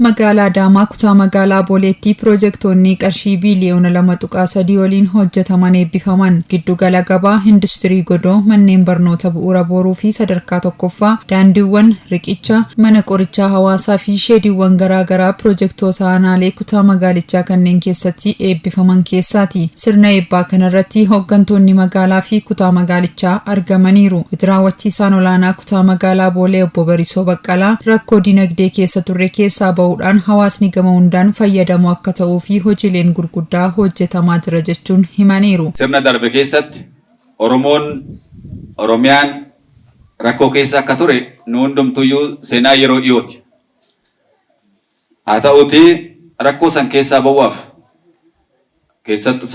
Magaalaa Adaamaa kutaa magaalaa Booleetti piroojeektoonni qarshii biiliyoona 2.3 waliin hojjetaman eebbifaman. Giddugala gabaa, industirii godoo, manneen barnoota bu'uura booruu fi sadarkaa tokkoffaa, daandiiwwan, riqicha, mana qorichaa hawaasaa fi sheediiwwan garaagaraa piroojeektoota aanaalee kutaa magaalichaa kanneen keessatti eebbifaman keessaati. Sirna eebbaa kanarratti hooggantoonni magaalaa fi kutaa magaalichaa argamaniiru. Hojiraawwachiisaan olaanaa kutaa magaalaa Boolee obbo Barisoo Baqqalaa rakkoo dinagdee keessa turre keessaa bahuudhaan hawaasni gama hundaan fayyadamu akka ta'uu fi hojiileen gurguddaa hojjetamaa jira jechuun himaniiru. Sirna darbe keessatti Oromiyaan rakkoo keessa akka ture nu hundumtuyyuu seenaa yeroo dhiyooti. Haa ta'uuti rakkoo san keessaa bahuudhaaf keessattuu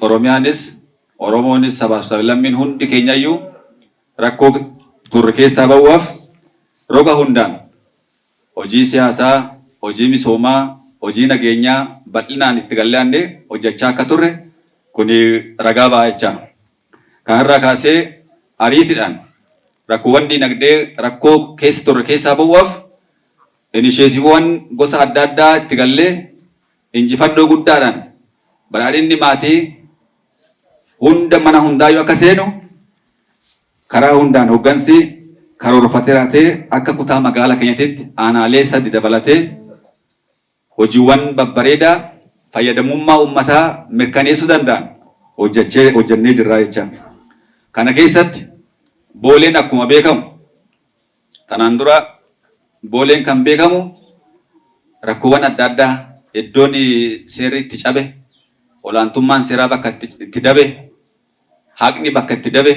Oromiyaanis Oromoonis sabaaf sablammiin hundi keenyayyuu rakkoo turre keessaa bahuudhaaf roga hundaan hojii siyaasaa, hojii misoomaa, hojii nageenyaa bal'inaan itti galleannee hojjechaa akka turre kuni ragaa baay'achaa. Kanarraa kaasee ariitiidhaan rakkoowwan dinagdee rakkoo keessa turre keessaa bahuudhaaf inisheetiiwwan gosa adda addaa itti gallee injifannoo guddaadhaan badhaadhinni maatii hunda mana hundaayyuu akka seenu karaa hundaan hooggansi karoorfatee akka kutaa magaalaa keenyatti aanaalee 3 dabalatee hojiiwwan babbareedaa fayyadamummaa uummataa mirkaneessuu danda'an hojjennee jirra jecha. Kana keessatti Booleen akkuma beekamu tanaan dura Booleen kan beekamu rakkoowwan adda addaa iddoon seerri itti cabe, olaantummaan seeraa bakka itti dabe, haqni bakka itti dabe,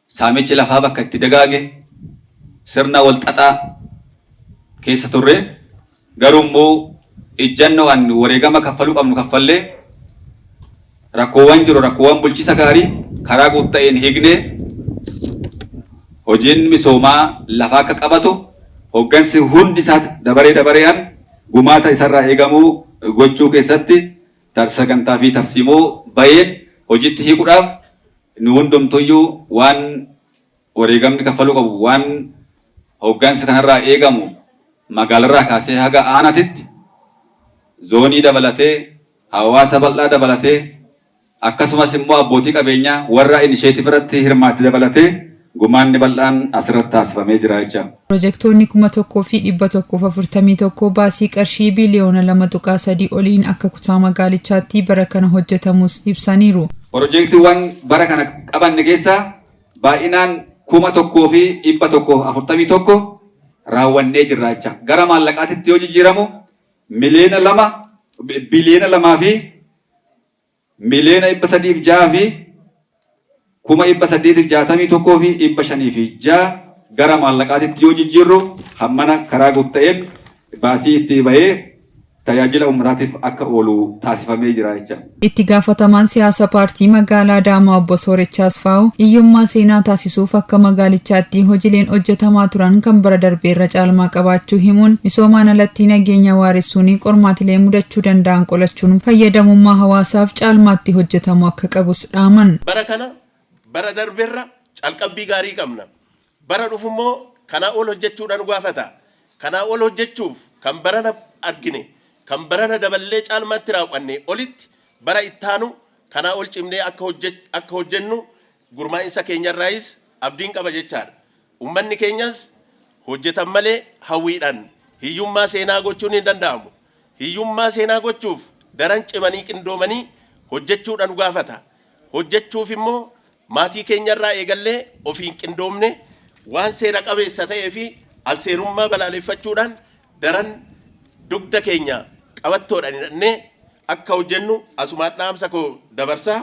saamichi lafaa bakka itti dagaage, sirna wal xaxaa keessa turre garuu immoo ijjannoowwan wareegama kaffaluu qabnu kaffallee rakkoowwan jiru rakkoowwan bulchiisa gaarii karaa guutta'een hiiknee hojiin misoomaa lafaa akka qabatu hooggansi hundi isaa dabareedhaan gumaata isarraa eegamuu gochuu keessatti sagantaa fi tarsiimoo bayeen hojiitti hiikuudhaaf nu hundumtuyyuu waan wareegamni kaffaluu qabu waan hooggansi kanarraa eegamu magaalarraa kaasee haga aanatitti zoonii dabalatee hawaasa bal'aa dabalatee akkasumas immoo abbootii qabeenyaa warra inisheetiif irratti hirmaate dabalatee gumaanni bal'aan asirratti taasifamee jira jecha. Piroojeektoonni 1,141 baasii qarshii biiliyoona 2.3 oliin akka kutaa magaalichaatti bara kana hojjetamus ibsaniiru. Piroojeektiiwwan bara kana qabanne keessaa baay'inaan 1,141 raawwannee jirra jecha. Gara maallaqaatitti yoo jijjiiramu biliyoona 2 fi miliyoona 306 fi 861 fi 506 gara maallaqaatitti yoo jijjiirru hammana karaa guutta'een baasii itti bahee tajaajila uummataatiif akka oolu taasifamee jira jecha. Itti gaafatamaan siyaasa paartii magaalaa Adaamaa obbo Soorichaa Asfaa'u hiyyummaa seenaa taasisuuf akka magaalichaatti hojiileen hojjetamaa turan kan bara darbeerra caalmaa qabaachuu himuun misoomaan alatti nageenya waaressuun qormaatilee mudachuu danda'an qolachuun fayyadamummaa hawaasaaf caalmaatti hojjetamu akka qabus dhaaman. Bara kana bara darbeerra calqabbii gaarii qabna. Bara dhufummoo kanaa ol hojjechuudhaan gaafata. Kanaa ol hojjechuuf kan barana argine kan barana daballee caalmaatti raawwanne olitti bara ittaanu kanaa ol cimnee akka hojjennu gurmaa'insa keenyarraayis abdiin qaba jechaadha. Uummanni keenyas hojjetan malee hawwiidhaan hiyyummaa seenaa gochuun hin danda'amu. Hiyyummaa seenaa gochuuf daran cimanii qindoomanii hojjechuudhaan gaafata. Hojjechuuf immoo maatii keenyarraa eegallee ofiin qindoomne waan seera qabeessa ta'ee fi alseerummaa balaaleffachuudhaan daran dugda keenya qabattoodhaan hidhannee akka hojjennu asumaan dhaamsa koo dabarsaa.